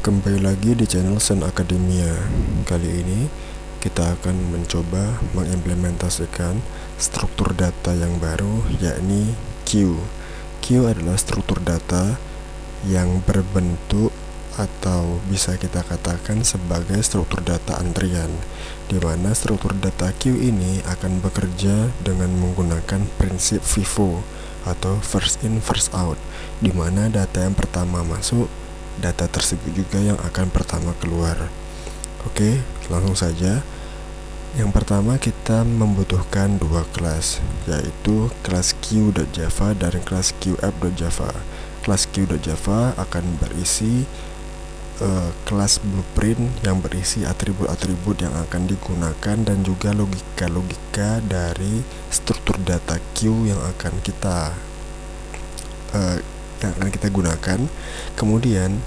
Kembali lagi di channel Sen Academia. Kali ini kita akan mencoba mengimplementasikan struktur data yang baru, yakni Q. Q adalah struktur data yang berbentuk atau bisa kita katakan sebagai struktur data antrian, di mana struktur data Q ini akan bekerja dengan menggunakan prinsip FIFO atau first in first out, di mana data yang pertama masuk, data tersebut juga yang akan pertama keluar. Oke, langsung saja. Yang pertama kita membutuhkan dua kelas, yaitu kelas Q.java dan kelas QF.java. Kelas Q.java akan berisi kelas blueprint yang berisi atribut-atribut yang akan digunakan dan juga logika-logika dari struktur data Q yang akan kita gunakan. Kemudian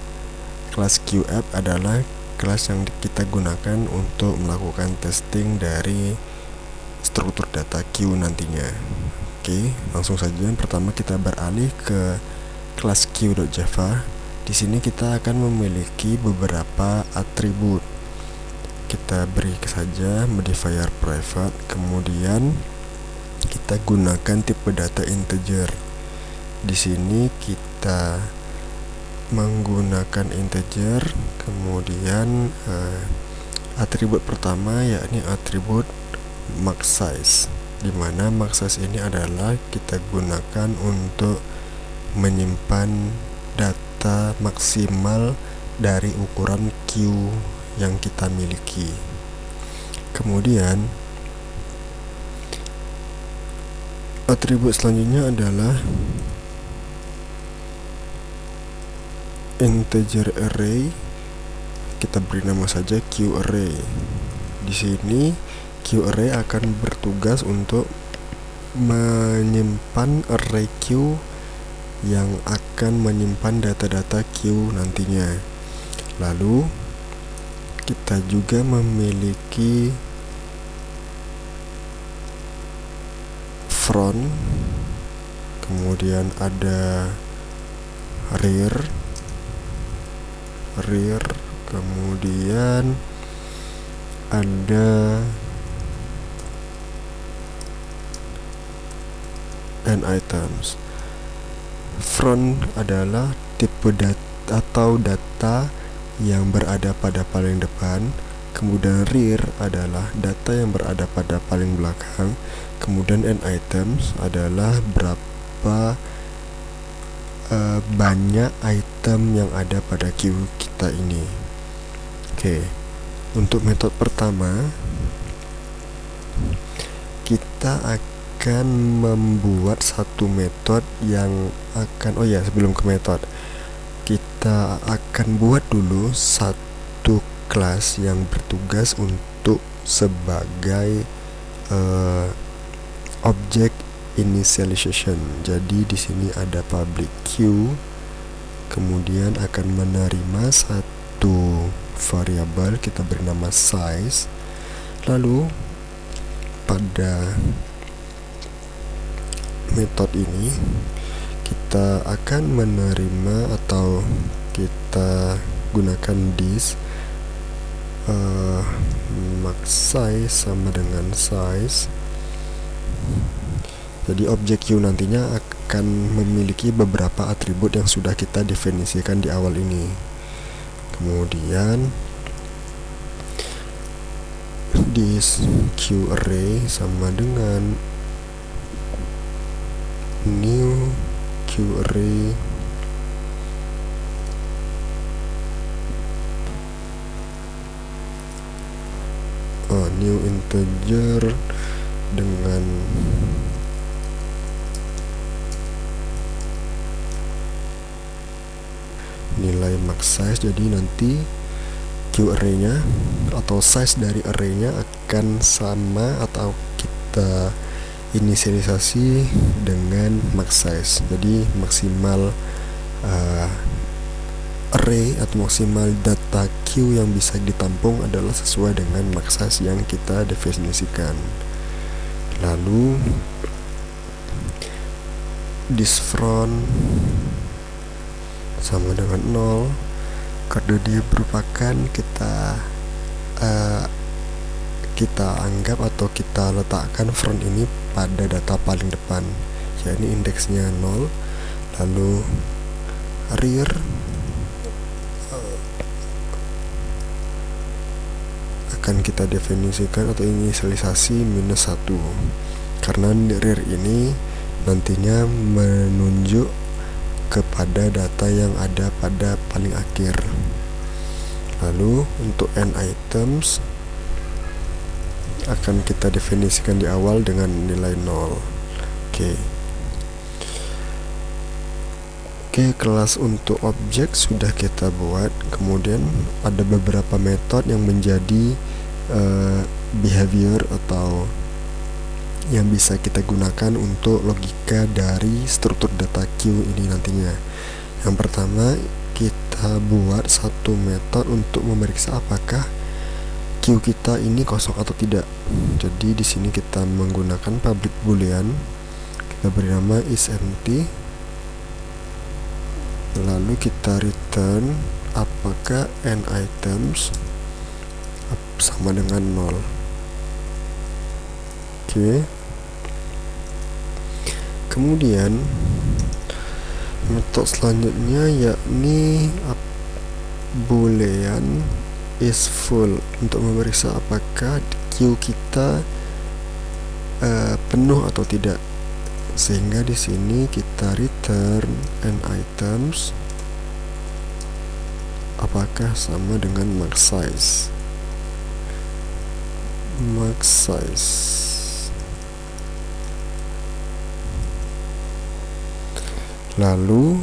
kelas QF adalah kelas yang kita gunakan untuk melakukan testing dari struktur data Q nantinya. Oke, langsung saja. Pertama kita beralih ke kelas Q.java. Di sini kita akan memiliki beberapa atribut. Kita beri saja modifier private, kemudian kita gunakan tipe data integer. Di sini kita menggunakan integer, kemudian atribut pertama yakni atribut max size, di mana max size ini adalah kita gunakan untuk menyimpan data maksimal dari ukuran Q yang kita miliki. Kemudian atribut selanjutnya adalah integer array. Kita beri nama saja Q array. Di sini Q array akan bertugas untuk menyimpan array Q yang akan menyimpan data-data Q nantinya. Lalu kita juga memiliki front, kemudian ada rear, kemudian ada end items. Front adalah tipe data atau data yang berada pada paling depan, kemudian rear adalah data yang berada pada paling belakang, kemudian end items adalah berapa banyak item yang ada pada Q kita ini. Oke, untuk metode pertama kita akan membuat satu metode yang akan sebelum ke metode kita akan buat dulu satu kelas yang bertugas untuk sebagai object initialization. Jadi di sini ada public Q, kemudian akan menerima satu variabel, kita beri nama size. Lalu pada metode ini kita akan menerima atau kita gunakan this max size sama dengan size. Jadi objek Q nantinya akan memiliki beberapa atribut yang sudah kita definisikan di awal ini. Kemudian this Q array sama dengan new Q array new integer dengan nilai max size. Jadi nanti Q array-nya atau size dari array-nya akan sama atau kita inisialisasi dengan max size. Jadi maksimal array atau maksimal data Q yang bisa ditampung adalah sesuai dengan max size yang kita definisikan. Lalu this front sama dengan 0, Karena dia merupakan kita anggap atau kita letakkan front ini pada data paling depan, yakni indeksnya 0, lalu rear akan kita definisikan atau inisialisasi -1, karena rear ini nantinya menunjuk kepada data yang ada pada paling akhir. Lalu untuk n items akan kita definisikan di awal dengan nilai 0. Oke, kelas untuk objek sudah kita buat. Kemudian ada beberapa metode yang menjadi behavior atau yang bisa kita gunakan untuk logika dari struktur data Q ini nantinya. Yang pertama, kita buat satu metode untuk memeriksa apakah Q kita ini kosong atau tidak. Jadi di sini kita menggunakan public boolean. Kita beri nama is empty. Lalu kita return apakah n items sama dengan 0. Kemudian metode selanjutnya yakni boolean is full untuk memeriksa apakah Q kita penuh atau tidak. Sehingga di sini kita return n items apakah sama dengan max size. Lalu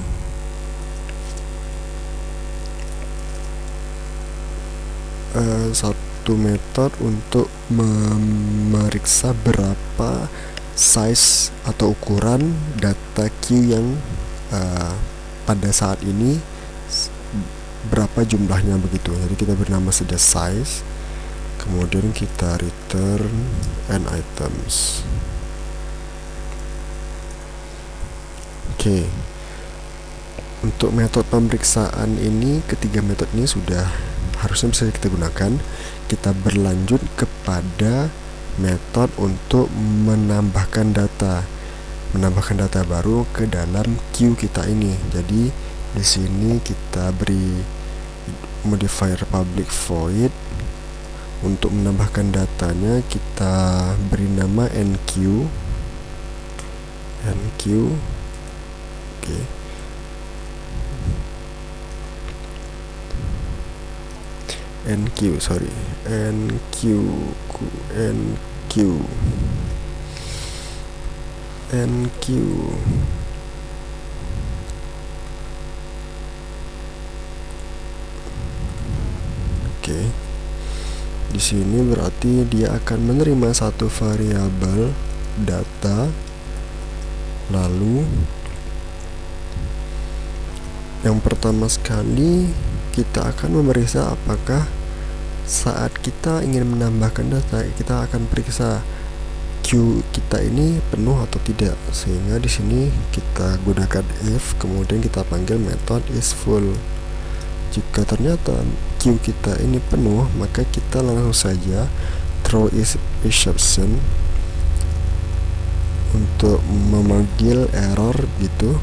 satu metode untuk memeriksa berapa size atau ukuran data Q yang pada saat ini berapa jumlahnya begitu. Jadi kita bernama saja size, kemudian kita return n items. Untuk metode pemeriksaan ini, ketiga metode ini sudah harusnya bisa kita gunakan. Kita berlanjut kepada metode untuk menambahkan data baru ke dalam Q kita ini. Jadi di sini kita beri modifier public void. Untuk menambahkan datanya kita beri nama NQ. NQ. Di sini berarti dia akan menerima satu variabel data, lalu yang pertama sekali kita akan memeriksa apakah saat kita ingin menambahkan data, kita akan periksa Q kita ini penuh atau tidak. Sehingga di sini kita gunakan if, kemudian kita panggil method is full. Jika ternyata Q kita ini penuh, maka kita langsung saja throw exception untuk memanggil error gitu.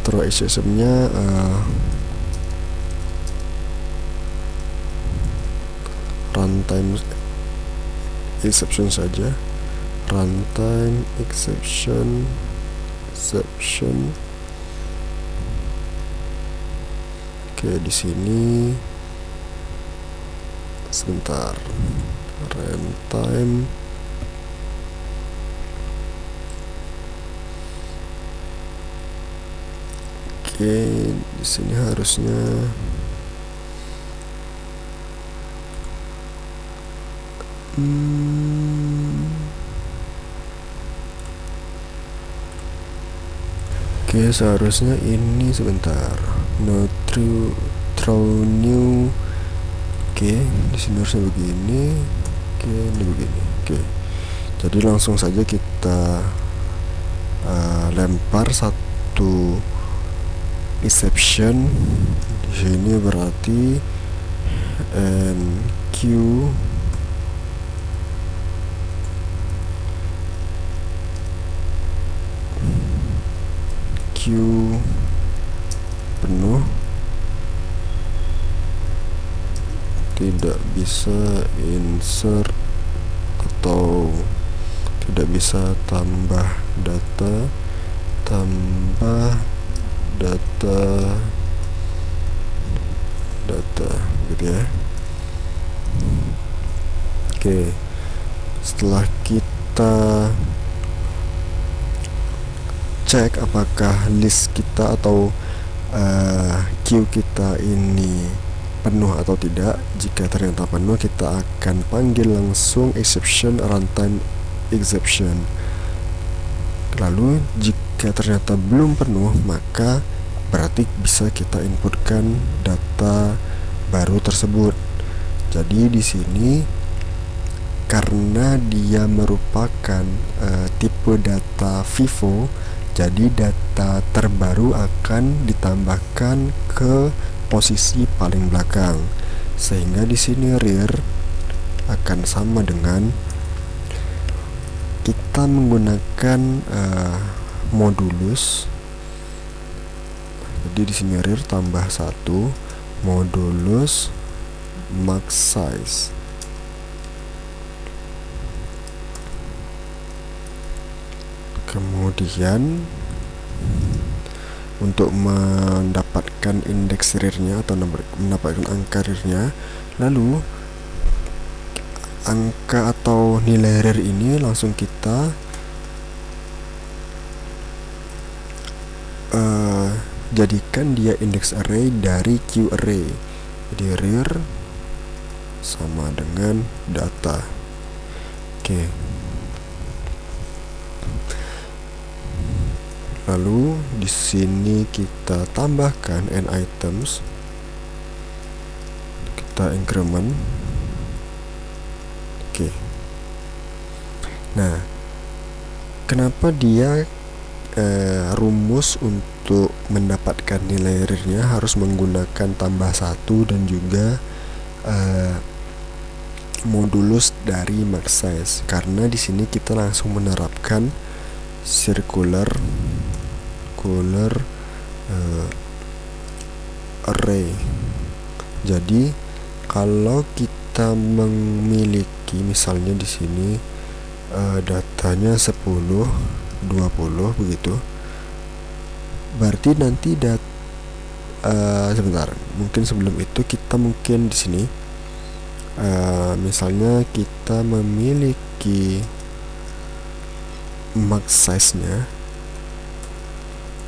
Throw exception-nya runtime exception saja, runtime exception. Di sini sebentar, runtime di sini harusnya seharusnya ini sebentar, no throw new. Di sini harusnya begini. Ini begini. Jadi langsung saja kita lempar satu exception di Ini berarti NQ penuh, tidak bisa insert atau tidak bisa tambah data gitu ya. Oke, setelah kita cek apakah list kita atau queue kita ini penuh atau tidak, jika ternyata penuh kita akan panggil langsung exception runtime exception. Lalu jika ternyata belum penuh, maka berarti bisa kita inputkan data baru tersebut. Jadi di sini karena dia merupakan tipe data FIFO, jadi data terbaru akan ditambahkan ke posisi paling belakang, sehingga di sini rear akan sama dengan kita menggunakan modulus. Jadi di sini rear tambah 1 modulus max size. Kemudian untuk mendapatkan indeks rear-nya atau mendapatkan angka rear-nya, lalu angka atau nilai rear ini langsung kita jadikan dia index array dari QArray. Jadi rear sama dengan data. Oke. Lalu di sini kita tambahkan n items, kita increment. Oke. Nah, kenapa dia rumus untuk mendapatkan nilai rear-nya harus menggunakan tambah 1 dan juga modulus dari max size? Karena di sini kita langsung menerapkan circular array. Jadi kalau kita memiliki misalnya di sini datanya 10, 20 begitu, berarti nanti sebentar, mungkin sebelum itu kita mungkin di sini misalnya kita memiliki max size-nya.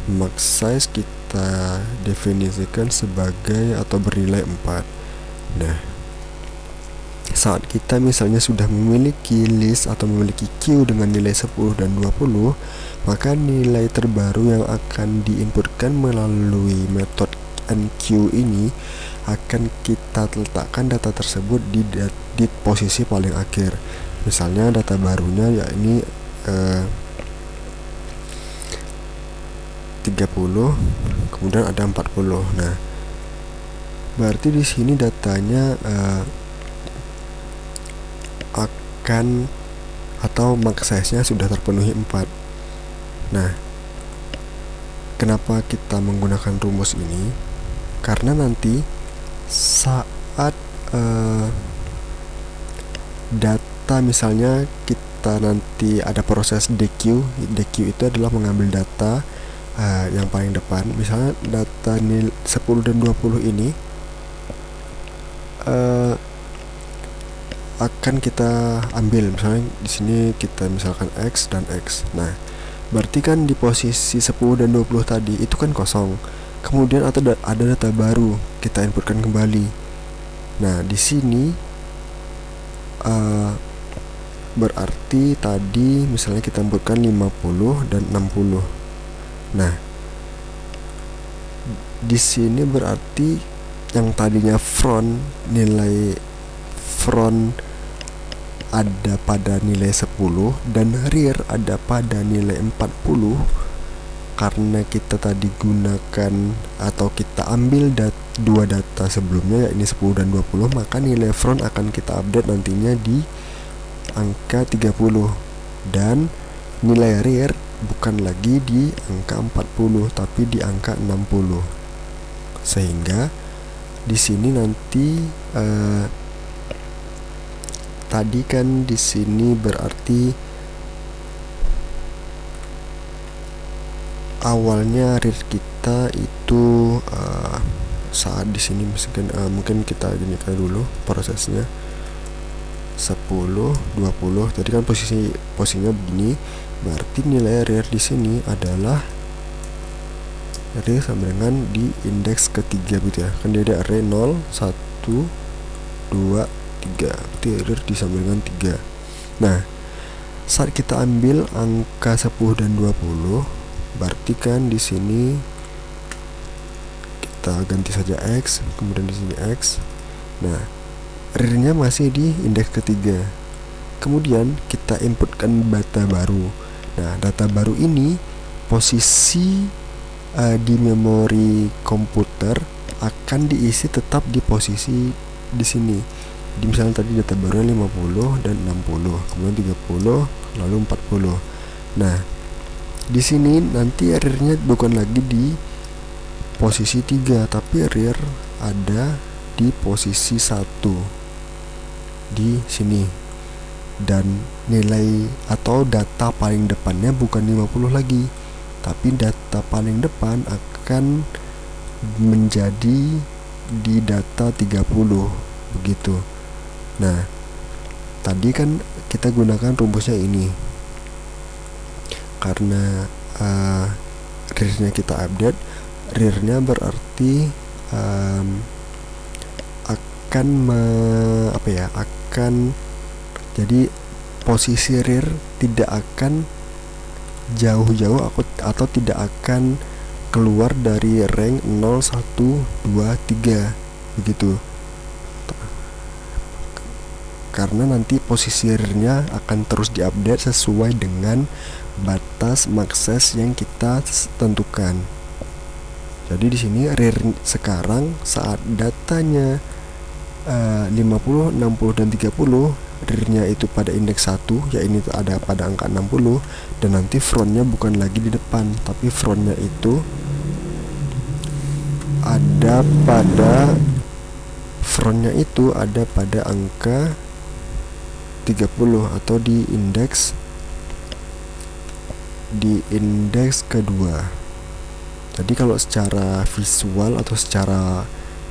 Max size kita definisikan sebagai atau bernilai 4. Nah, saat kita misalnya sudah memiliki list atau memiliki queue dengan nilai 10 dan 20, maka nilai terbaru yang akan diinputkan melalui metode enqueue ini akan kita letakkan data tersebut di posisi paling akhir. Misalnya data barunya yakni 30, kemudian ada 40. Nah, berarti di sini datanya akan atau max size-nya sudah terpenuhi 4. Nah, kenapa kita menggunakan rumus ini? Karena nanti saat data misalnya kita nanti ada proses DQ itu adalah mengambil data yang paling depan. Misalnya data 10 dan 20 ini akan kita ambil, misalnya di sini kita misalkan X dan X. Nah, berarti kan di posisi 10 dan 20 tadi itu kan kosong. Kemudian ada data baru kita inputkan kembali. Nah, di sini berarti tadi misalnya kita inputkan 50 dan 60. Nah, di sini berarti yang tadinya nilai front ada pada nilai 10 dan rear ada pada nilai 40, karena kita tadi gunakan atau kita ambil dua data sebelumnya, yakni 10 dan 20, maka nilai front akan kita update nantinya di angka 30 dan nilai rear bukan lagi di angka 40 tapi di angka 60. Sehingga di sini nanti tadi kan di sini berarti awalnya rear kita itu saat di sini mungkin kita gini kan dulu prosesnya 10 20. Jadi kan posisinya begini, berarti nilai rear di sini adalah rear sama dengan di indeks ketiga gitu ya. Kan dia ada array 0 1 2 3. Berarti rear disama dengan 3. Nah, saat kita ambil angka 10 dan 20, berarti kan di sini kita ganti saja X, kemudian di sini X. Nah, rear-nya masih di indeks ketiga. Kemudian kita inputkan data baru. Nah, data baru ini posisi di memori komputer akan diisi tetap di posisi di sini. Di misalnya tadi data baru 50 dan 60, kemudian 30, lalu 40. Nah, di sini nanti rear-nya bukan lagi di posisi 3 tapi rear ada di posisi 1 di sini, dan nilai atau data paling depannya bukan 50 lagi tapi data paling depan akan menjadi di data 30 begitu. Nah, tadi kan kita gunakan rumusnya ini karena rear-nya kita update. Rear-nya berarti akan jadi posisi rear tidak akan jauh-jauh atau tidak akan keluar dari rank 0 1 2 3 begitu, karena nanti posisi rear-nya akan terus diupdate sesuai dengan batas maxes yang kita tentukan. Jadi di sini rear sekarang saat datanya 50, 60 dan 30, rear-nya itu pada indeks 1, yaitu ada pada angka 60, dan nanti front-nya bukan lagi di depan tapi front-nya itu ada pada angka 30 atau di indeks kedua. Jadi kalau secara visual atau secara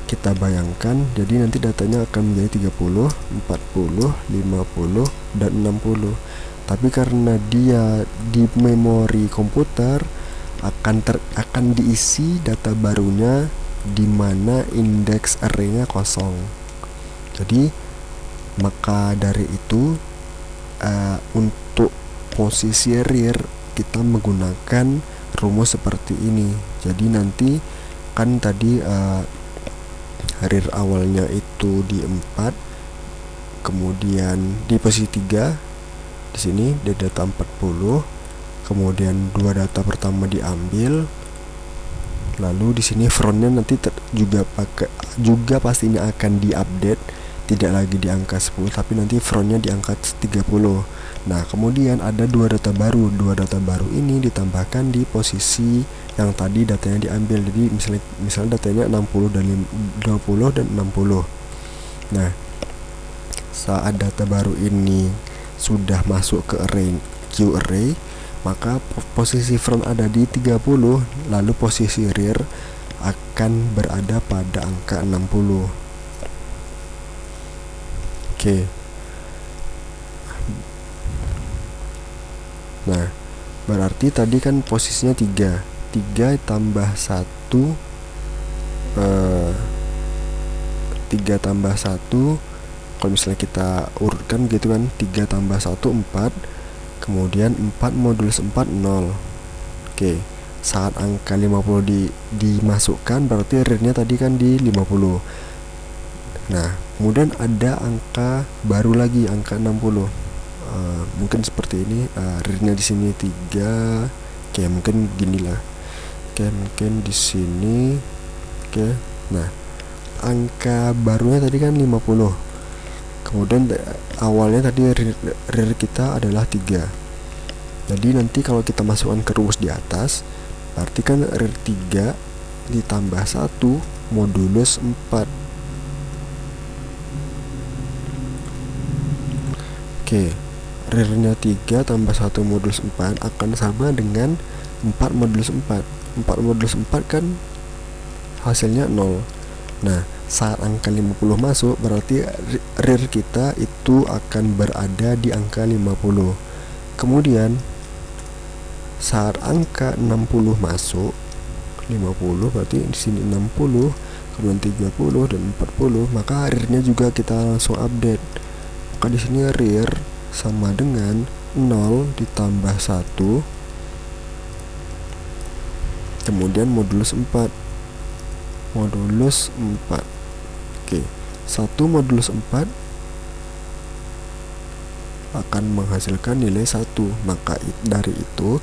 kita bayangkan, jadi nanti datanya akan menjadi 30, 40, 50 dan 60. Tapi karena dia di memori komputer akan diisi data barunya di mana indeks array-nya kosong. Jadi maka dari itu untuk posisi rear kita menggunakan rumus seperti ini. Jadi nanti kan tadi rear awalnya itu di 4, kemudian di posisi 3 di sini di data 40, kemudian dua data pertama diambil, lalu di sini frontnya nanti juga pastinya akan diupdate, tidak lagi di angka 10 tapi nanti frontnya di angka 30. Nah, kemudian ada dua data baru ini ditambahkan di posisi yang tadi datanya diambil. Jadi misalnya datanya 60 dan 20 dan 60. Nah, saat data baru ini sudah masuk ke array Q array, maka posisi front ada di 30, lalu posisi rear akan berada pada angka 60. Oke. Nah, berarti tadi kan posisinya 3 tambah 1 3 tambah 1, kalau misalnya kita urutkan gitu kan, 3 tambah 1 4, kemudian 4 modulus 4 0. Oke, saat angka 50 dimasukkan berarti rear-nya tadi kan di 50. Nah, kemudian ada angka baru lagi, angka 60. Mungkin seperti ini, rear-nya di sini 3. Oke, mungkin gini lah. Oke, mungkin di sini. Oke. Nah, angka barunya tadi kan 50. Kemudian awalnya tadi rear kita adalah 3. Jadi nanti kalau kita masukkan ke rumus di atas, berarti kan rear 3 ditambah 1 modulus 4. Oke, rearnya 3 tambah 1 modulus 4 akan sama dengan 4 modulus 4. 4 modulus 4 kan hasilnya 0. Nah, saat angka 50 masuk, berarti rear kita itu akan berada di angka 50. Kemudian saat angka 60 masuk, 50 berarti di sini 60, kemudian 30 dan 40, maka rear-nya juga kita langsung update. Maka di sini rear sama dengan 0 ditambah 1 kemudian modulus 4. Modulus 4. Oke, 1 modulus 4 akan menghasilkan nilai 1. Maka dari itu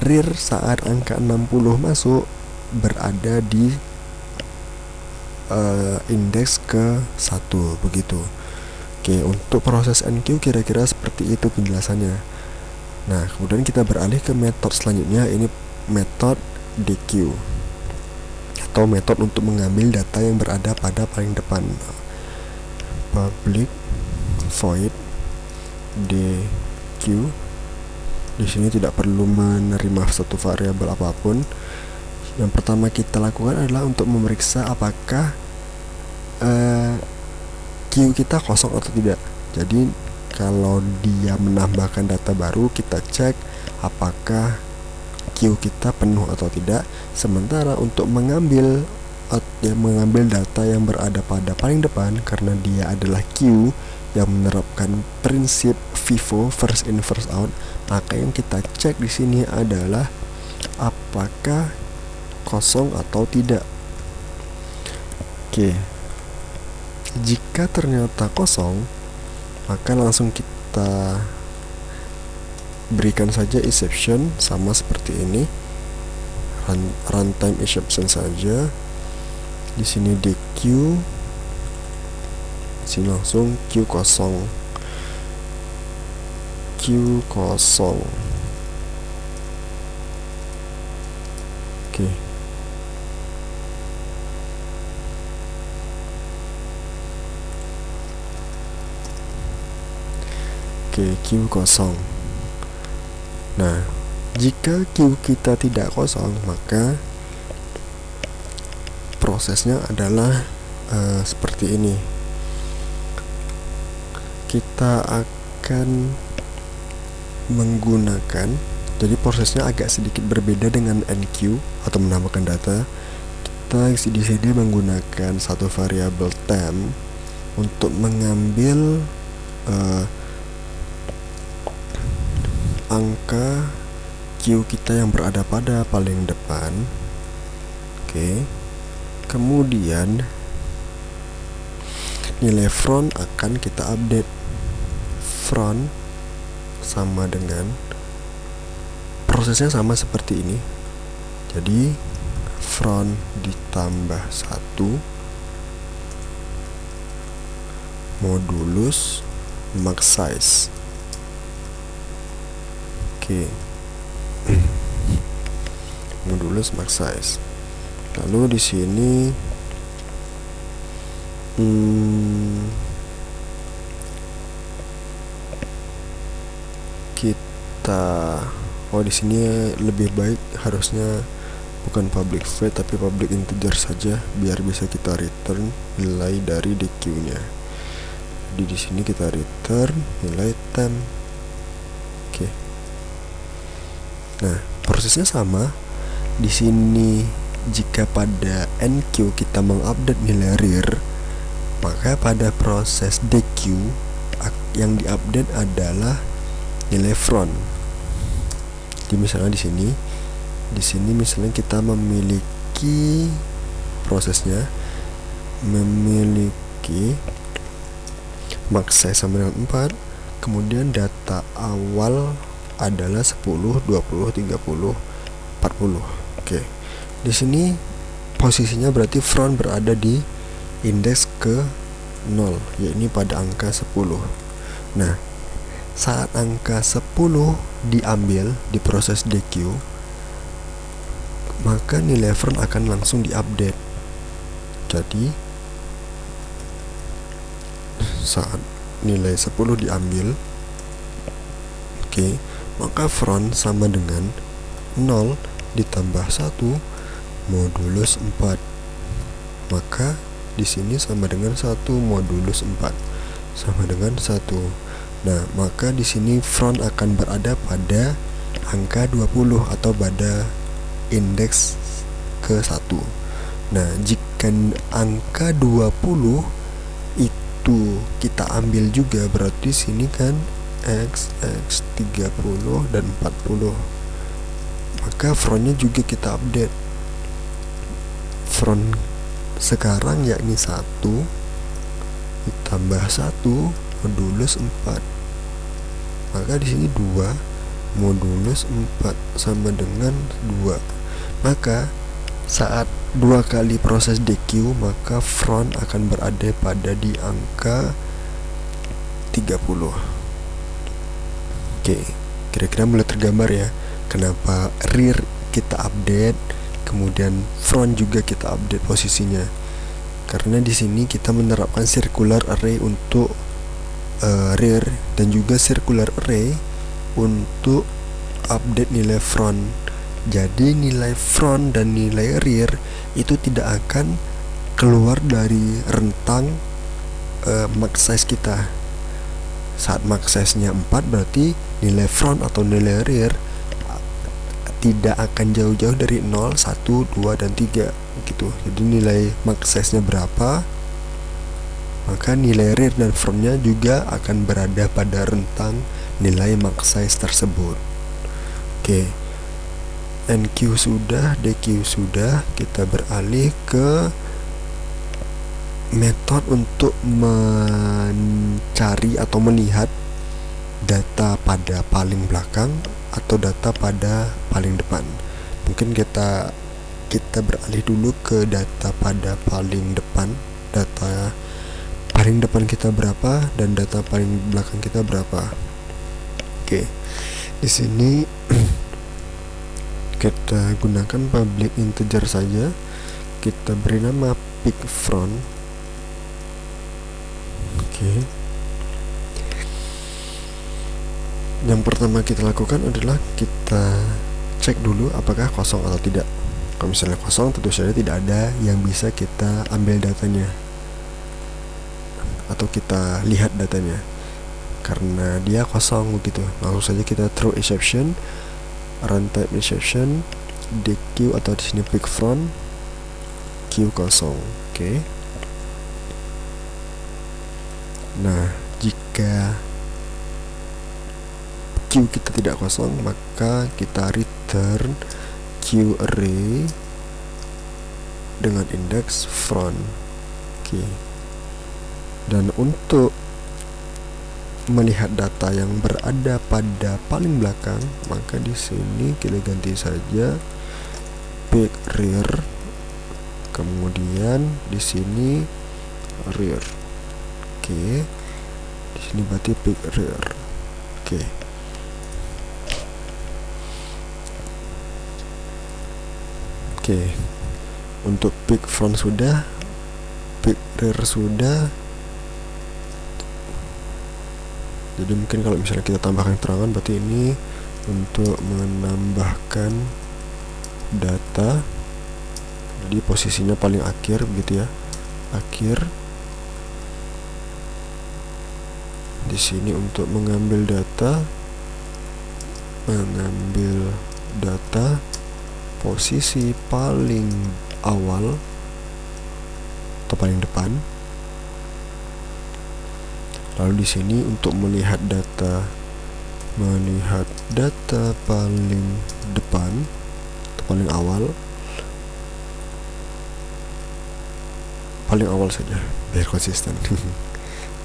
rear saat angka 60 masuk berada di indeks ke 1 begitu. Oke, untuk proses NQ kira-kira seperti itu penjelasannya. Nah, kemudian kita beralih ke metode selanjutnya, ini metode DQ atau metode untuk mengambil data yang berada pada paling depan. Public void DQ. Di sini tidak perlu menerima satu variabel apapun. Yang pertama kita lakukan adalah untuk memeriksa apakah Q kita kosong atau tidak. Jadi kalau dia menambahkan data baru, kita cek apakah Q kita penuh atau tidak. Sementara untuk mengambil data yang berada pada paling depan, karena dia adalah Q yang menerapkan prinsip FIFO, first in first out, maka yang kita cek di sini adalah apakah kosong atau tidak. Oke, jika ternyata kosong, maka langsung kita berikan saja exception sama seperti ini, runtime exception saja. Di sini DQ, sini langsung Q kosong. Q kosong. Oke. Oke, Q kosong. Nah, jika Q kita tidak kosong, maka prosesnya adalah seperti ini. Kita akan menggunakan, jadi prosesnya agak sedikit berbeda dengan NQ atau menambahkan data. Kita di sini menggunakan satu variabel temp untuk mengambil angka Q kita yang berada pada paling depan. Oke. Kemudian nilai front akan kita update. Front sama dengan, prosesnya sama seperti ini. Jadi front ditambah 1 modulus max size. Oke. Modulus max size. Lalu di sini di sini lebih baik harusnya bukan public void tapi public integer saja, biar bisa kita return nilai dari DQ-nya. Jadi di sini kita return nilai temp. Oke. Nah, prosesnya sama. Di sini jika pada NQ kita mengupdate nilai rear, maka pada proses DQ yang diupdate adalah nilai front. Jadi misalnya di sini misalnya kita memiliki prosesnya memiliki max size sama dengan 4, kemudian data awal adalah 10, 20, 30, 40. Oke. Di sini posisinya berarti front berada di indeks ke 0, yakni pada angka 10. Nah, saat angka 10 diambil di proses DQ, maka nilai front akan langsung diupdate. Jadi saat nilai 10 diambil, maka front sama dengan 0 ditambah 1 modulus 4. Maka di sini sama dengan 1 modulus 4 sama dengan 1. Nah, maka di sini front akan berada pada angka 20 atau pada indeks ke 1. Nah, jika angka 20 itu kita ambil juga, berarti sini kan X 30 dan 40. Maka frontnya juga kita update. Front sekarang yakni 1 ditambah 1 modulus 4. Maka di sini 2 modulus 4 sama dengan 2. Maka saat 2 kali proses DQ, maka front akan berada pada di angka 30. Kira-kira mulai tergambar ya kenapa rear kita update, kemudian front juga kita update posisinya. Karena di sini kita menerapkan circular array untuk rear dan juga circular array untuk update nilai front. Jadi nilai front dan nilai rear itu tidak akan keluar dari rentang max size kita. Saat max size-nya 4, berarti nilai front atau nilai rear tidak akan jauh-jauh dari 0, 1, 2, dan 3 gitu. Jadi nilai max size-nya berapa, maka nilai rear dan frontnya juga akan berada pada rentang nilai max size tersebut. NQ sudah, DQ sudah, kita beralih ke metode untuk mencari atau melihat data pada paling belakang atau data pada paling depan. Mungkin kita beralih dulu ke data pada paling depan. Data paling depan kita berapa dan data paling belakang kita berapa. Di sini kita gunakan public integer saja. Kita beri nama pick front. Yang pertama kita lakukan adalah kita cek dulu apakah kosong atau tidak. Kalau misalnya kosong, tentu saja tidak ada yang bisa kita ambil datanya atau kita lihat datanya karena dia kosong begitu. Langsung saja kita throw exception, runtime exception, DQ atau di sini pick front, Q kosong. Nah, jika Q kita tidak kosong, maka kita return Q array dengan indeks front. Dan untuk melihat data yang berada pada paling belakang, maka di sini kita ganti saja pick rear, kemudian di sini rear. Di sini berarti pick rear. Untuk pick front sudah, pick rear sudah. Jadi mungkin kalau misalnya kita tambahkan keterangan, berarti ini untuk menambahkan data. Jadi posisinya paling akhir begitu ya, akhir. Di sini untuk mengambil data posisi paling awal atau paling depan. Lalu di sini untuk melihat data paling depan atau paling awal saja biar konsisten.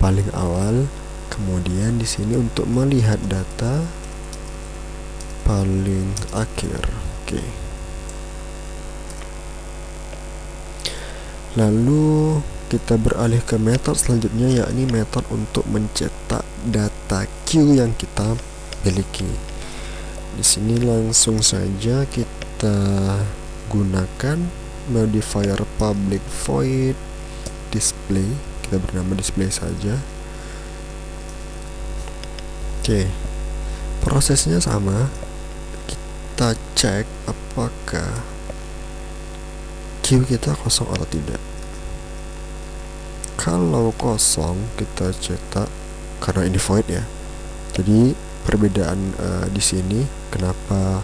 Paling awal. Kemudian di sini untuk melihat data paling akhir. Lalu kita beralih ke metode selanjutnya, yakni metode untuk mencetak data Q yang kita miliki. Di sini langsung saja kita gunakan modifier public void display. Kita bernama display saja. Oke, prosesnya sama. Kita cek apakah Q kita kosong atau tidak. Kalau kosong, kita cetak, karena ini void ya. Jadi perbedaan di sini kenapa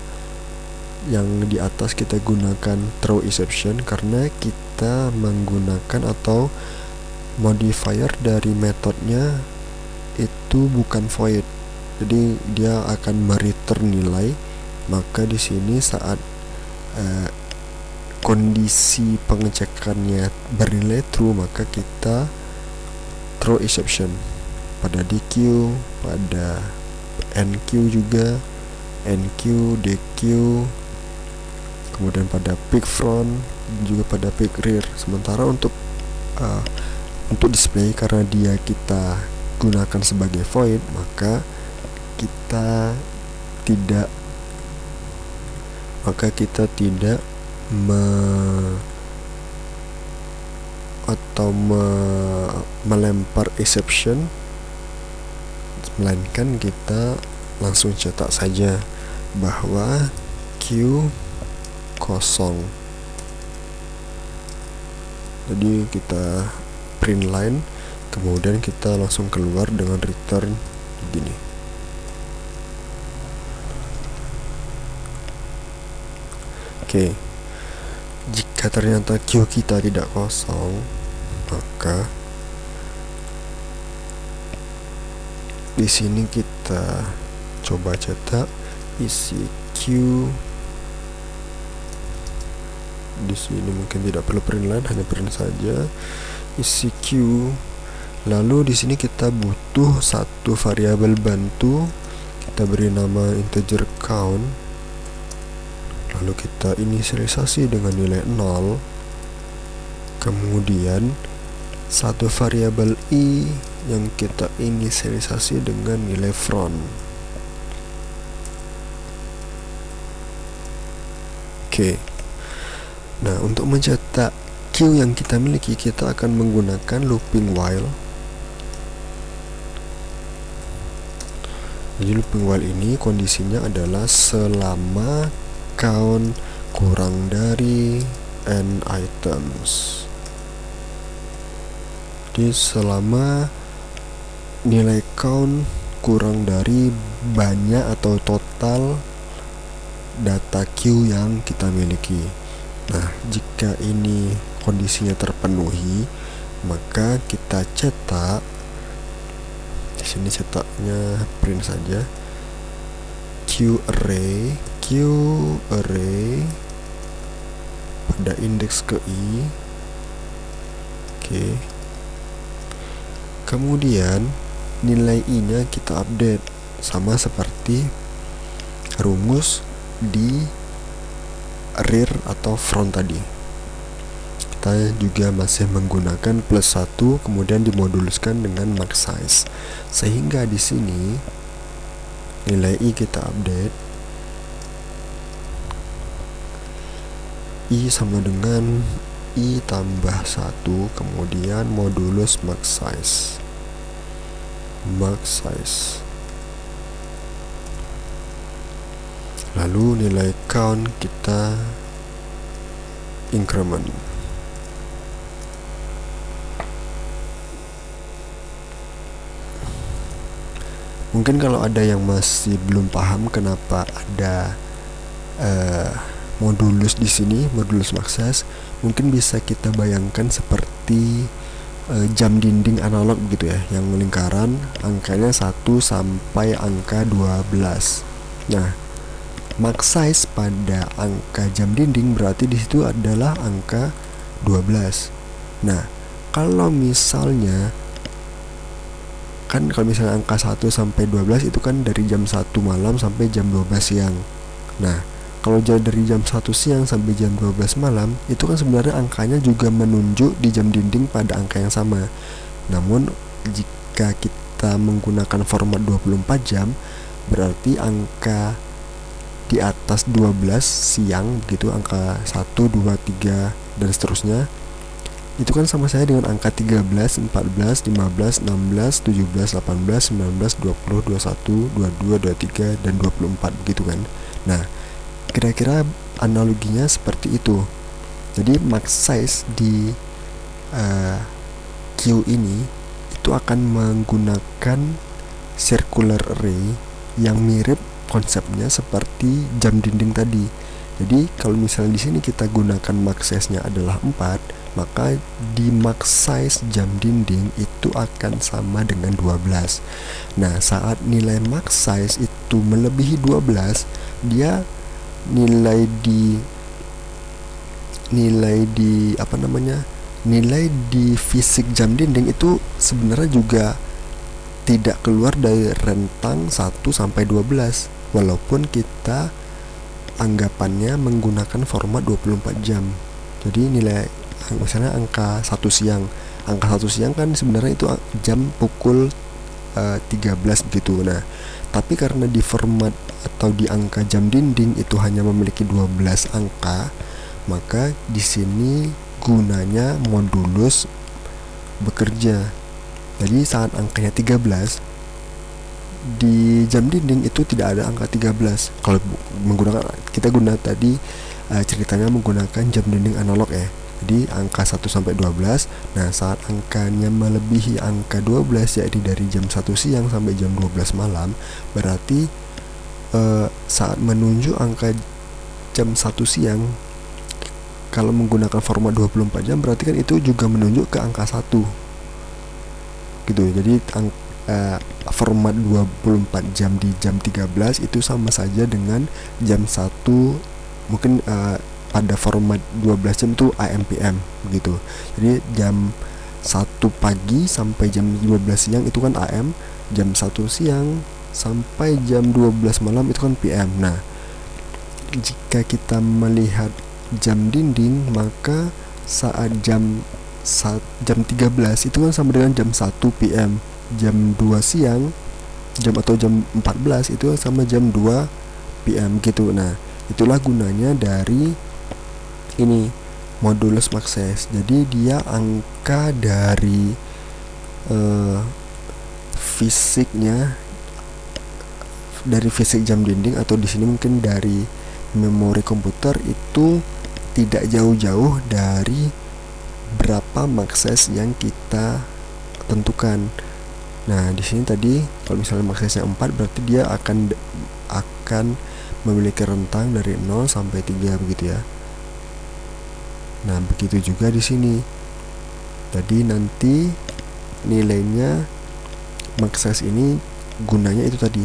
yang di atas kita gunakan throw exception, karena kita menggunakan atau modifier dari metodenya itu bukan void. Jadi dia akan mereturn nilai. Maka di sini saat kondisi pengecekannya bernilai true, maka kita throw exception pada DQ, pada NQ juga, NQ, DQ, kemudian pada peak front, juga pada peak rear. Sementara untuk display, karena dia kita gunakan sebagai void, maka kita tidak melempar exception, melainkan kita langsung cetak saja bahwa Q kosong. Jadi kita print line, kemudian kita langsung keluar dengan return begini. Oke, jika ternyata Q kita tidak kosong, maka di sini kita coba cetak isi Q. Di sini mungkin tidak perlu print line, hanya print saja isi Q. Lalu di sini kita butuh satu variabel bantu, kita beri nama integer count. Lalu kita inisialisasi dengan nilai 0. Kemudian satu variabel i yang kita inisialisasi dengan nilai front. Oke. Nah, untuk mencetak Q yang kita miliki, kita akan menggunakan looping while. Jadi looping while ini kondisinya adalah selama count kurang dari n items. Jadi selama nilai count kurang dari banyak atau total data Q yang kita miliki. Nah, jika ini kondisinya terpenuhi, maka kita cetak. Di sini cetaknya print saja Q array pada indeks ke i. Oke. Kemudian nilai i nya kita update sama seperti rumus di rear atau front tadi. Kita juga masih menggunakan +1, kemudian dimoduluskan dengan max size, sehingga di sini nilai i kita update, i sama dengan i tambah 1, kemudian modulus max size. Lalu nilai count kita increment. Mungkin kalau ada yang masih belum paham kenapa ada modulus di sini, modulus max size, mungkin bisa kita bayangkan seperti jam dinding analog gitu ya, yang lingkaran angkanya 1 sampai angka 12. Nah, max size pada angka jam dinding berarti di situ adalah angka 12. Nah, kalau misalnya angka 1 sampai 12 itu kan dari jam 1 malam sampai jam 12 siang. Nah, kalau dari jam 1 siang sampai jam 12 malam itu kan sebenarnya angkanya juga menunjuk di jam dinding pada angka yang sama. Namun jika kita menggunakan format 24 jam, berarti angka di atas 12 siang gitu, angka 1, 2, 3 dan seterusnya, itu kan sama saya dengan angka 13, 14, 15, 16, 17, 18, 19, 20, 21, 22, 23 dan 24 begitu kan. Nah, kira-kira analoginya seperti itu. Jadi max size di Q ini itu akan menggunakan circular array yang mirip konsepnya seperti jam dinding tadi. Jadi kalau misalnya di sini kita gunakan max size-nya adalah 4, maka di max size jam dinding itu akan sama dengan 12. Nah, saat nilai max size itu melebihi 12, dia nilai di fisik jam dinding itu sebenarnya juga tidak keluar dari rentang 1 sampai 12 walaupun kita anggapannya menggunakan format 24 jam. Jadi nilai misalnya angka 1 siang. Angka 1 siang kan sebenarnya itu jam pukul 13 gitu. Nah, tapi karena di format atau di angka jam dinding itu hanya memiliki 12 angka, maka di sini gunanya modulus bekerja. Jadi saat angkanya 13 di jam dinding itu tidak ada angka 13. Kalau kita guna tadi ceritanya menggunakan jam dinding analog ya. Jadi angka 1 sampai 12. Nah, saat angkanya melebihi angka 12, yaitu dari jam 1 siang sampai jam 12 malam, berarti saat menunjuk angka jam 1 siang, kalau menggunakan format 24 jam berarti kan itu juga menunjuk ke angka 1 gitu. Jadi format 24 jam di jam 13 itu sama saja dengan jam 1, mungkin pada format 12 jam itu AM PM gitu. Jadi jam 1 pagi sampai jam 12 siang itu kan AM, jam 1 siang sampai jam 12 malam itu kan PM. Nah, jika kita melihat jam dinding, maka saat jam 13 itu kan sama dengan jam 1 PM, jam 2 siang atau jam 14 itu sama jam 2 PM gitu. Nah, itulah gunanya dari ini modulus max size. Jadi dia angka dari fisiknya, dari fisik jam dinding, atau di sini mungkin dari memori komputer, itu tidak jauh-jauh dari berapa max size yang kita tentukan. Nah, di sini tadi kalau misalnya max size-nya 4, berarti dia akan memiliki rentang dari 0 sampai 3 begitu ya. Nah, begitu juga di sini. Jadi nanti nilainya max size ini gunanya itu tadi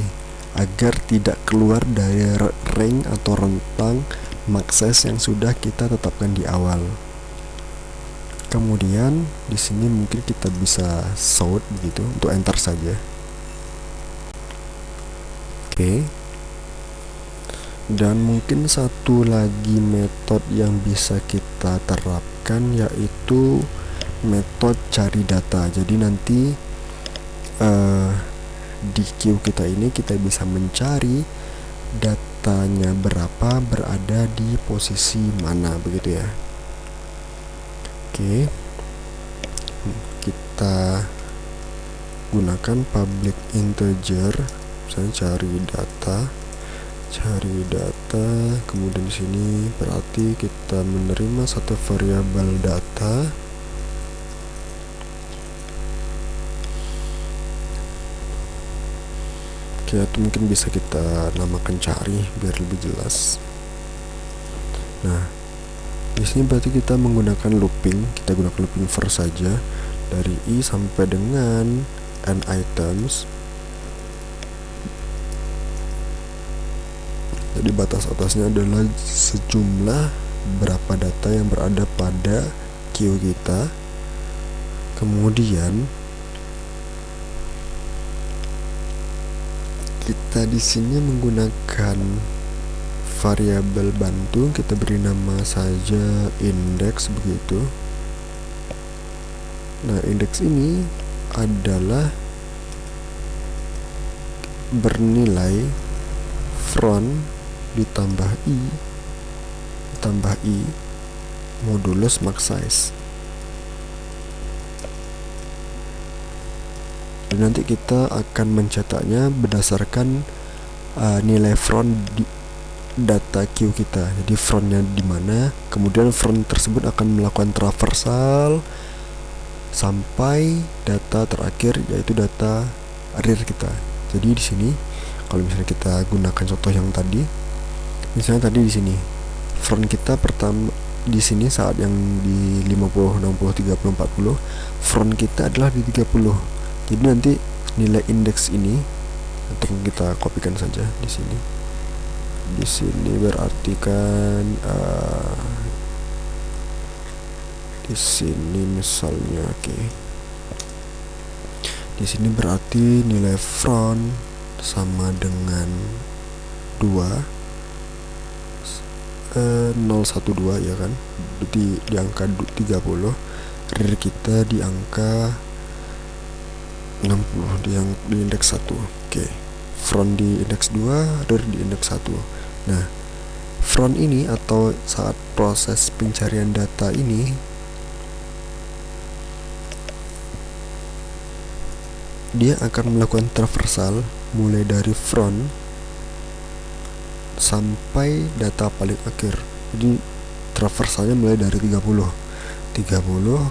agar tidak keluar dari range atau rentang max size yang sudah kita tetapkan di awal. Kemudian di sini mungkin kita bisa sort begitu, untuk enter saja. Oke. Dan mungkin satu lagi metode yang bisa kita terapkan yaitu metode cari data. Jadi nanti di queue kita ini kita bisa mencari datanya berapa, berada di posisi mana begitu ya. Oke, kita gunakan public integer, misalnya cari data, kemudian di sini berarti kita menerima satu variabel data. Oke, itu mungkin bisa kita namakan cari biar lebih jelas. Nah, di sini berarti kita menggunakan looping. Kita gunakan looping for saja dari i sampai dengan n items. Jadi batas atasnya adalah sejumlah berapa data yang berada pada queue kita. Kemudian kita di sini menggunakan variabel bantu, kita beri nama saja index begitu. Nah, indeks ini adalah bernilai front ditambah i modulus max size. Dan nanti kita akan mencetaknya berdasarkan nilai front di data queue kita. Jadi frontnya di mana, kemudian front tersebut akan melakukan traversal sampai data terakhir, yaitu data rear kita. Jadi di sini kalau misalnya kita gunakan contoh yang tadi, misalnya tadi di sini front kita pertama di sini saat yang di 50, 60, 30, 40, front kita adalah di 30. Jadi nanti nilai indeks ini, atau kita kopikan saja di sini. Di sini berarti kan di sini misalnya di sini berarti nilai front sama dengan 012 ya kan, di angka 30, rear kita di angka 60 di indeks 1. Front di indeks 2, rear di indeks 1. Nah, front ini atau saat proses pencarian data ini dia akan melakukan traversal mulai dari front sampai data paling akhir. Jadi traversalnya mulai dari 30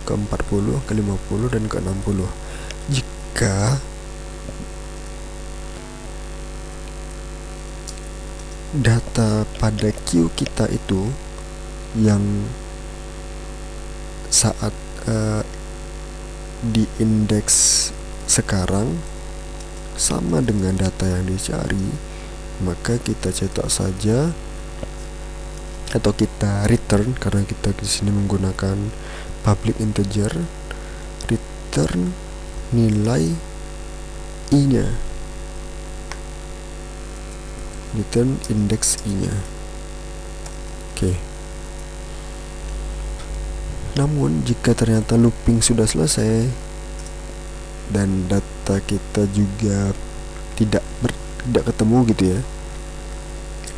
ke 40 ke 50 dan ke 60. Jika data pada queue kita itu yang saat di indeks sekarang sama dengan data yang dicari, maka kita cetak saja atau kita return, karena kita di sini menggunakan public integer, return nilai i-nya, return indeks i-nya. Namun jika ternyata looping sudah selesai dan data kita juga tidak ketemu gitu ya,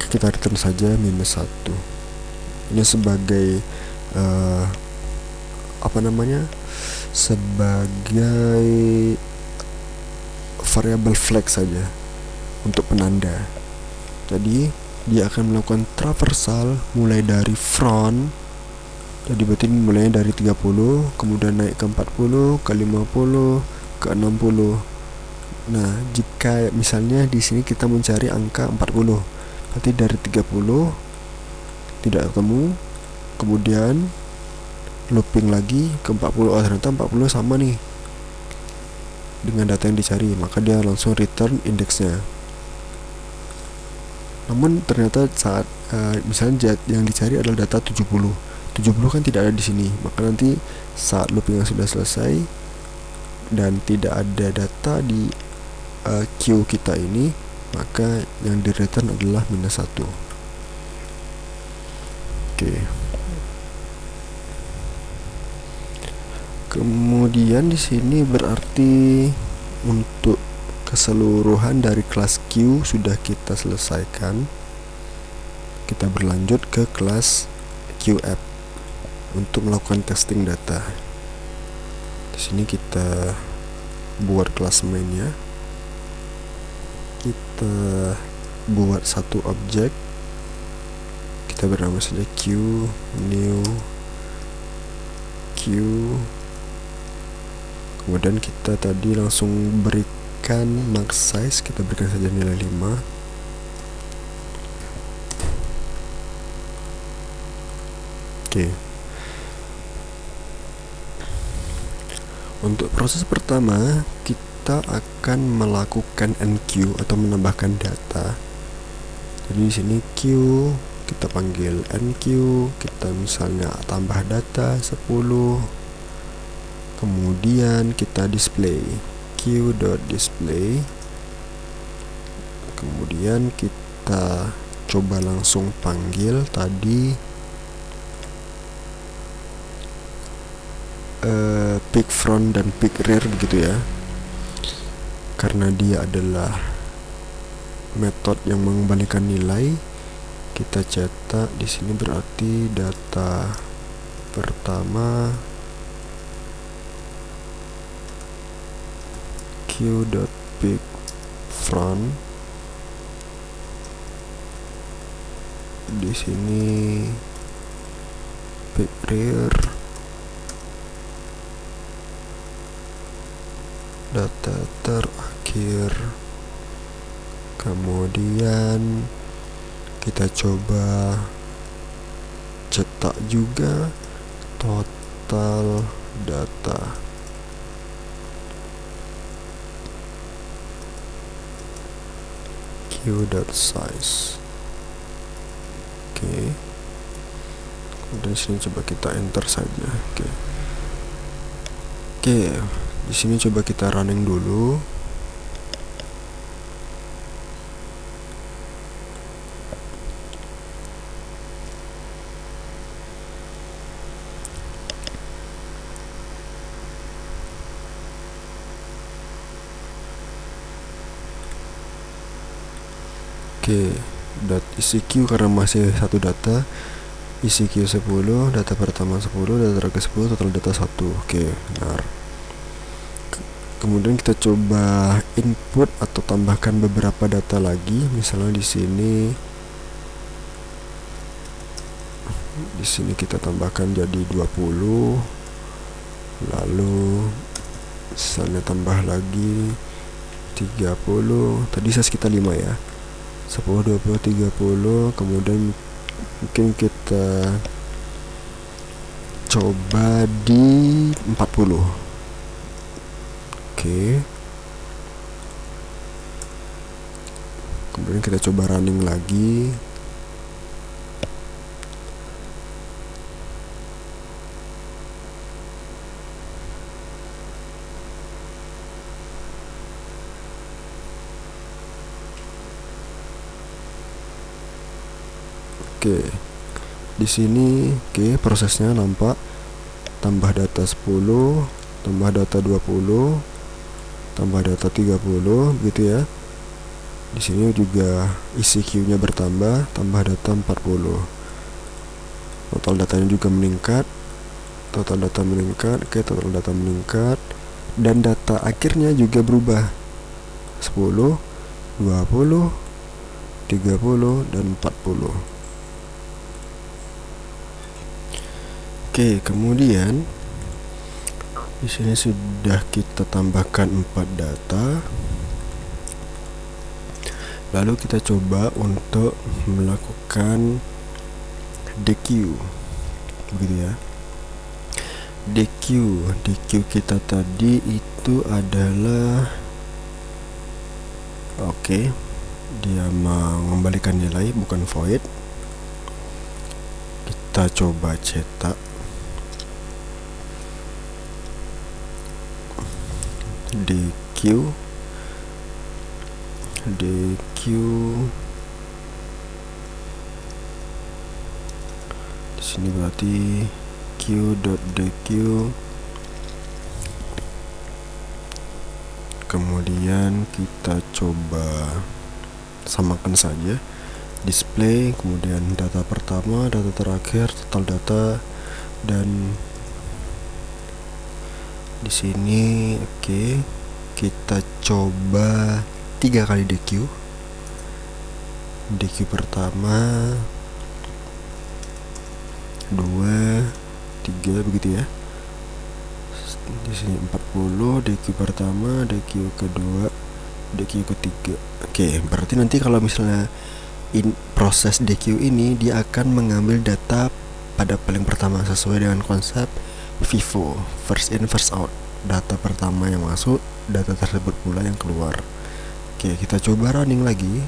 kita return saja -1. Ini sebagai sebagai variabel flag saja untuk penanda. Jadi dia akan melakukan traversal mulai dari front. Jadi berarti mulainya dari 30, kemudian naik ke 40, ke 50, ke 60. Nah, jika misalnya di sini kita mencari angka 40, berarti dari 30 tidak ketemu, kemudian looping lagi ke 40. Oh, ternyata 40 sama nih dengan data yang dicari, maka dia langsung return indeksnya. Namun ternyata saat misalnya yang dicari adalah data 70 kan tidak ada di sini, maka nanti saat looping yang sudah selesai dan tidak ada data di queue kita ini, maka yang di return adalah -1. Kemudian di sini berarti untuk keseluruhan dari kelas queue sudah kita selesaikan. Kita berlanjut ke kelas QF untuk melakukan testing data. Di sini kita buat kelas mainnya. Kita buat satu objek. Kita bernama saja Q, new Q. Kemudian kita tadi langsung berikan max size, kita berikan saja nilai 5. Untuk proses pertama, kita akan melakukan enqueue atau menambahkan data. Jadi di sini Q kita panggil enqueue, kita misalnya tambah data 10. Kemudian kita display q.display. Kemudian kita coba langsung panggil tadi pick front dan pick rear begitu ya, karena dia adalah metode yang mengembalikan nilai. Kita cetak di sini berarti data pertama q.pick front, di sini pick rear, data terakhir. Kemudian kita coba cetak juga total data. Q.size. Oke. Kemudian sini coba kita enter saja. Oke. Di sini coba kita running dulu. Oke, isi Q karena masih satu data, isi Q 10, data pertama 10, data terakhir 10, total data 1. Oke, benar. Kemudian kita coba input atau tambahkan beberapa data lagi, misalnya di sini kita tambahkan jadi 20, lalu misalnya tambah lagi 30, tadi saya sekitar 5 ya, 10, 20, 30, kemudian mungkin kita coba di 40. Oke. Kemudian kita coba running lagi. Oke, di sini prosesnya nampak tambah data 10, tambah data 20, tambah data 30 gitu ya. Di sini juga isi Q-nya bertambah, tambah data 40. Total datanya juga meningkat. Total data meningkat, total data meningkat, dan data akhirnya juga berubah. 10, 20, 30 dan 40. Oke, kemudian di sini sudah kita tambahkan 4 data. Lalu kita coba untuk melakukan DQ, begitu ya. DQ kita tadi itu adalah dia mengembalikan nilai, bukan void. Kita coba cetak DQ di sini berarti q.dq, kemudian kita coba samakan saja display, kemudian data pertama, data terakhir, total data, dan di sini kita coba 3 kali DQ pertama, 2, 3 begitu ya. Di sini 40, DQ pertama, DQ kedua, DQ ketiga. Berarti nanti kalau misalnya proses DQ ini dia akan mengambil data pada paling pertama sesuai dengan konsep FIFO, first in first out. Data pertama yang masuk, data tersebut pula yang keluar. Kita coba running lagi.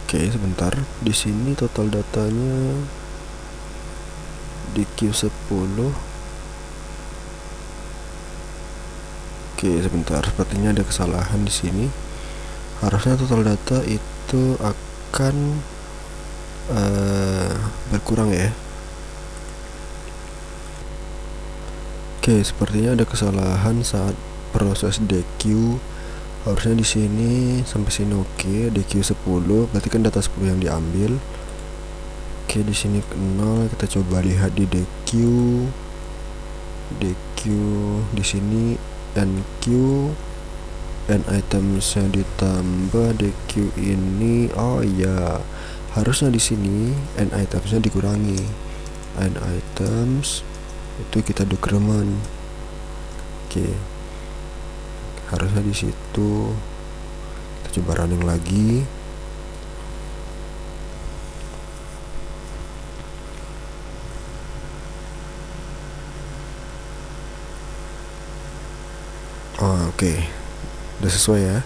Oke, sebentar. Di sini total datanya di Q10. Oke, sebentar. Sepertinya ada kesalahan di sini. Harusnya total data itu akan berkurang ya. Oke, sepertinya ada kesalahan saat proses DQ. Harusnya di sini sampai sini oke, DQ 10, berarti kan data 10 yang diambil. Oke, di sini 0, kita coba lihat di DQ. Di sini NQ, N itemsnya ditambah DQ ini. Oh iya, harusnya di sini N itemsnya dikurangi. N items itu kita decrement. Oke, harusnya di situ. Kita coba running lagi. Oke, udah sesuai ya.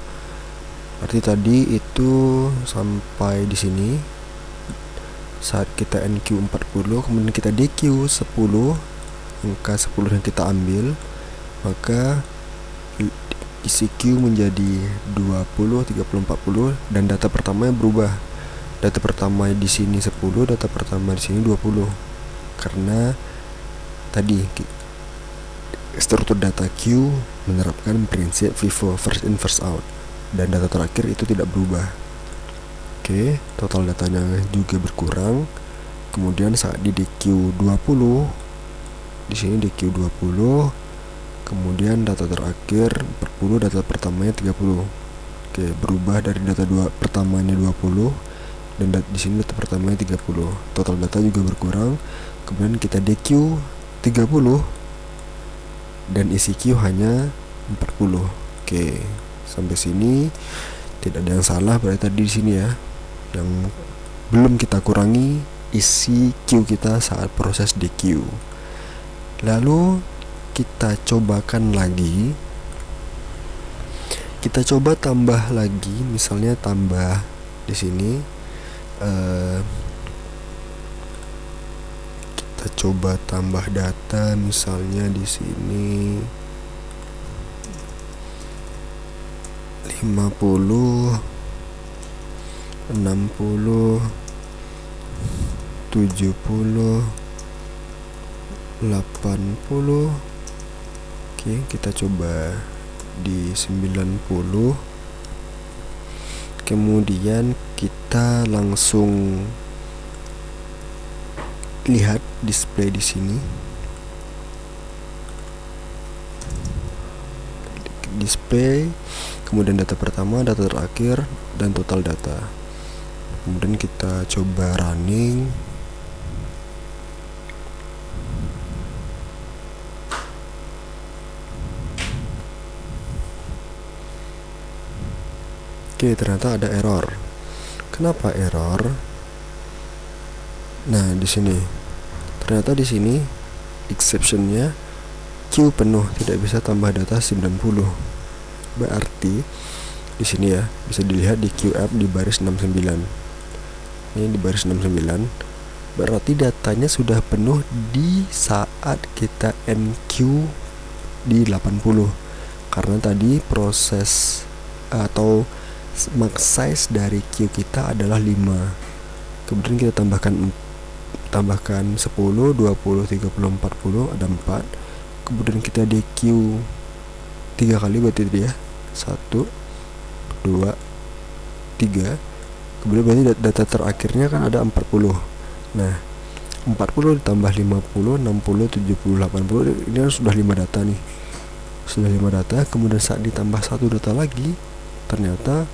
Berarti tadi itu sampai di sini saat kita NQ 40, kemudian kita DQ 10, angka 10 yang kita ambil, maka isi Q menjadi 20, 30, 40 dan data pertamanya berubah. Data pertama di sini 10, data pertama di sini 20. Karena tadi struktur data Q menerapkan prinsip FIFO, first in first out, dan data terakhir itu tidak berubah. Oke, total datanya juga berkurang. Kemudian saat di DQ 20, di sini DQ 20, kemudian data terakhir 40, data pertamanya 30. Oke, berubah dari data pertamanya 20 dan di sini data pertamanya 30. Total data juga berkurang. Kemudian kita DQ 30 dan isi Q hanya 40. Oke, sampai sini tidak ada yang salah. Berarti tadi di sini ya, yang belum kita kurangi isi Q kita saat proses DQ. Lalu kita cobakan lagi. Kita coba tambah lagi, misalnya tambah di sini. Kita coba tambah data, misalnya di sini 50, 60, 70, 80. Oke, kita coba di 90. Kemudian kita langsung lihat display di sini. Display, kemudian data pertama, data terakhir, dan total data. Kemudian kita coba running. Oke, ternyata ada error. Kenapa error? Nah, di sini ternyata di sini exceptionnya Q penuh, tidak bisa tambah data 90. Berarti di sini ya, bisa dilihat di QF di baris 69. Ini di baris 69. Berarti datanya sudah penuh di saat kita NQ di 80. Karena tadi proses atau max size dari Q kita adalah 5. Kemudian kita tambahkan 10, 20, 30, 40, ada 4. Kemudian kita DQ 3 kali, berarti dia 1, 2, 3. Kemudian berarti data terakhirnya kan ada 40. Nah, 40 ditambah 50, 60, 70, 80, ini kan sudah 5 data nih. Sudah 5 data, kemudian saat ditambah 1 data lagi, ternyata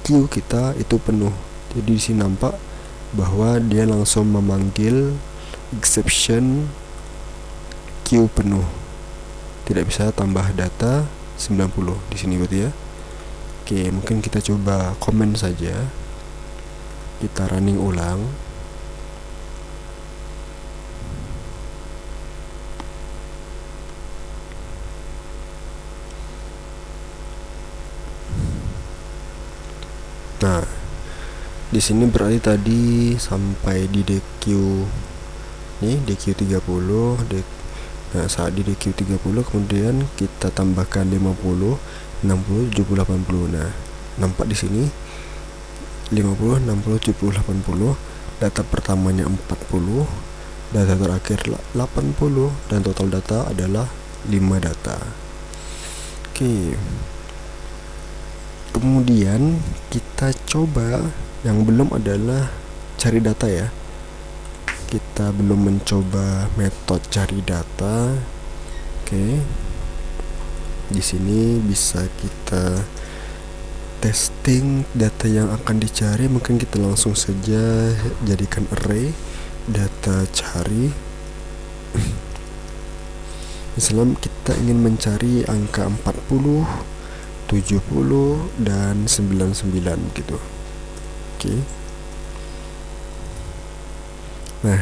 Q kita itu penuh. Jadi di sini nampak bahwa dia langsung memanggil exception Q penuh, tidak bisa tambah data 90 di sini berarti ya. Oke, mungkin kita coba komen saja. Kita running ulang. Nah, Di sini berarti tadi sampai di DQ nih, DQ30, nah saat di DQ30 kemudian kita tambahkan 50, 60, 70, 80. Nah, nampak di sini 50, 60, 70, 80. Data pertamanya 40, data terakhir 80, dan total data adalah 5 data. Oke. Kemudian kita coba yang belum adalah cari data ya. Kita belum mencoba metode cari data. Oke. Di sini bisa kita testing data yang akan dicari. Mungkin kita langsung saja jadikan array data cari. Misalnya kita ingin mencari angka 40, 70, dan 99 gitu. Oke. Nah,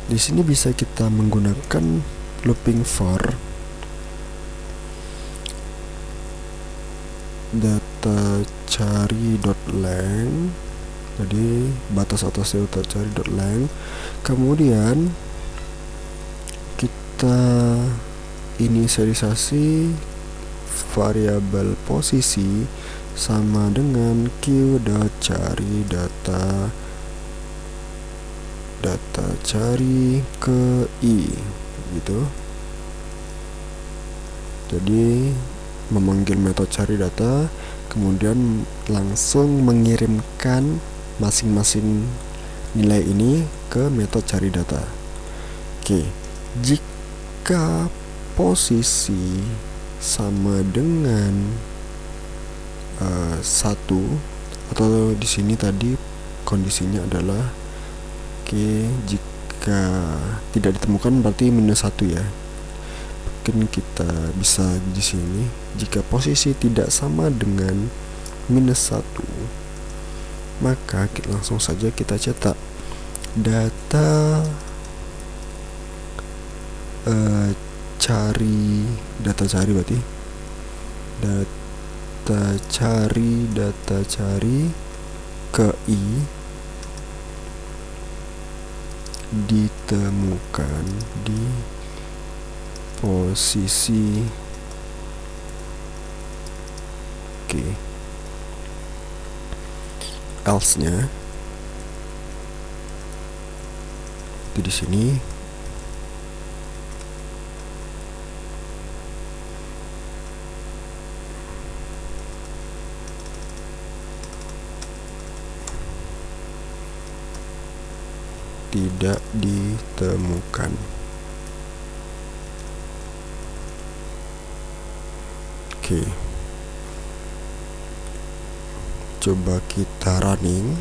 di sini bisa kita menggunakan looping for data cari.length. Jadi batas atasnya data cari.length. Kemudian kita inisialisasi variabel posisi sama dengan q.cari data cari ke i gitu. Jadi memanggil metode cari data, kemudian langsung mengirimkan masing-masing nilai ini ke metode cari data. Oke, jika posisi sama dengan 1, atau di sini tadi kondisinya adalah jika tidak ditemukan berarti -1 ya. Mungkin kita bisa di sini, jika posisi tidak sama dengan -1, maka langsung saja kita cetak data cari berarti data cari ke i ditemukan di posisi else-nya itu di sini. Tidak ditemukan. Oke. Coba kita running.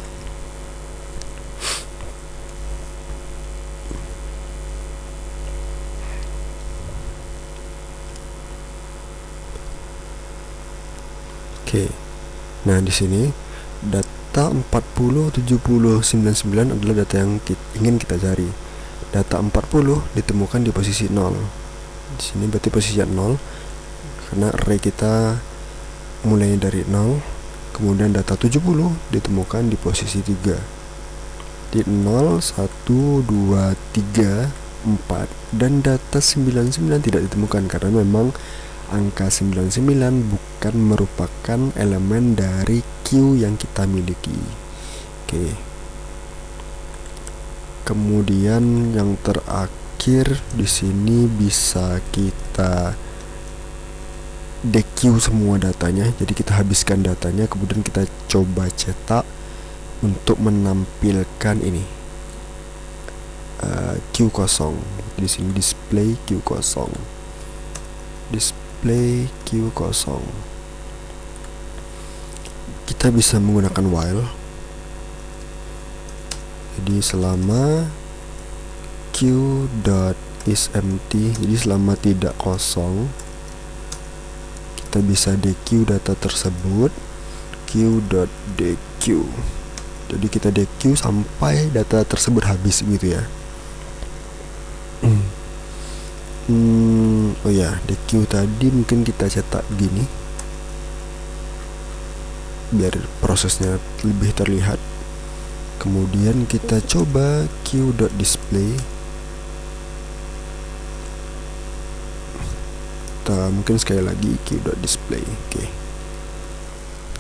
Oke. Nah, di sini data 40, 70, 99 adalah data yang ingin kita cari. Data 40 ditemukan di posisi 0. Di sini berarti posisi 0 karena array kita mulai dari 0. Kemudian data 70 ditemukan di posisi 3. Di 0, 1, 2, 3, 4, dan data 99 tidak ditemukan karena memang angka 99 bukan merupakan elemen dari Q yang kita miliki. Oke. Kemudian yang terakhir di sini bisa kita DQ semua datanya. Jadi kita habiskan datanya, kemudian kita coba cetak untuk menampilkan ini Q kosong. Di sini display Q kosong. Display Q kosong. Kita bisa menggunakan while. Jadi selama q.isEmpty, jadi selama tidak kosong, kita bisa DQ data tersebut q.DQ. Jadi kita DQ sampai data tersebut habis gitu ya. Oh ya, DQ tadi mungkin kita cetak gini biar prosesnya lebih terlihat. Kemudian kita coba queue.display. Mungkin sekali lagi queue.display. Oke.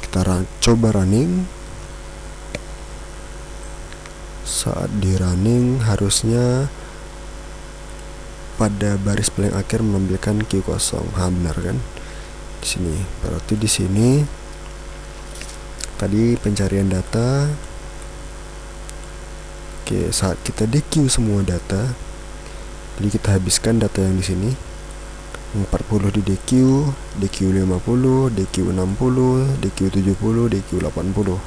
Kita coba running. Saat di running harusnya pada baris paling akhir menampilkan queue kosong. Benar kan? Di sini. Berarti di sini tadi pencarian data. Oke, saat kita dequeue semua data, jadi kita habiskan data yang di sini. 40 di dequeue, dequeue 50, dequeue 60, dequeue 70, dequeue 80.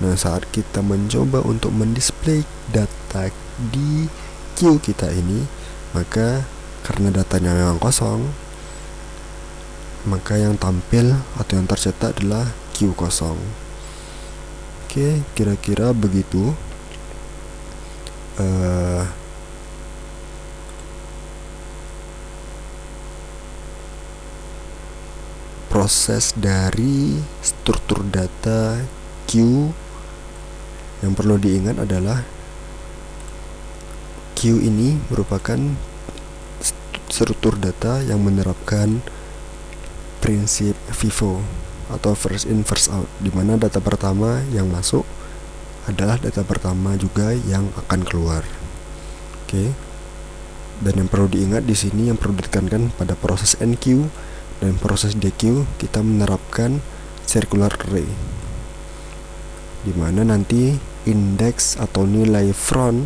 Nah, saat kita mencoba untuk mendisplay data di queue kita ini, maka karena datanya memang kosong, maka yang tampil atau yang tercetak adalah queue kosong. Oke, kira-kira begitu. Proses dari struktur data queue. Yang perlu diingat adalah queue ini merupakan struktur data yang menerapkan prinsip FIFO atau first in first out, di mana data pertama yang masuk adalah data pertama juga yang akan keluar. Oke. Dan yang perlu diingat di sini, yang perlu ditekankan pada proses NQ dan proses DQ, kita menerapkan circular array, di mana nanti indeks atau nilai front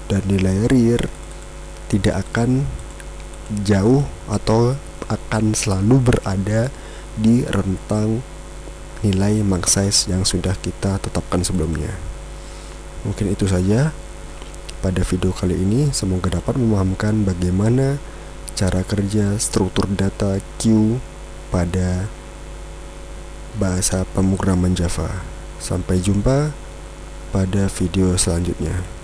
dan nilai rear tidak akan jauh atau akan selalu berada di rentang nilai max size yang sudah kita tetapkan sebelumnya. Mungkin itu saja pada video kali ini. Semoga dapat memahamkan bagaimana cara kerja struktur data queue pada bahasa pemrograman Java. Sampai jumpa pada video selanjutnya.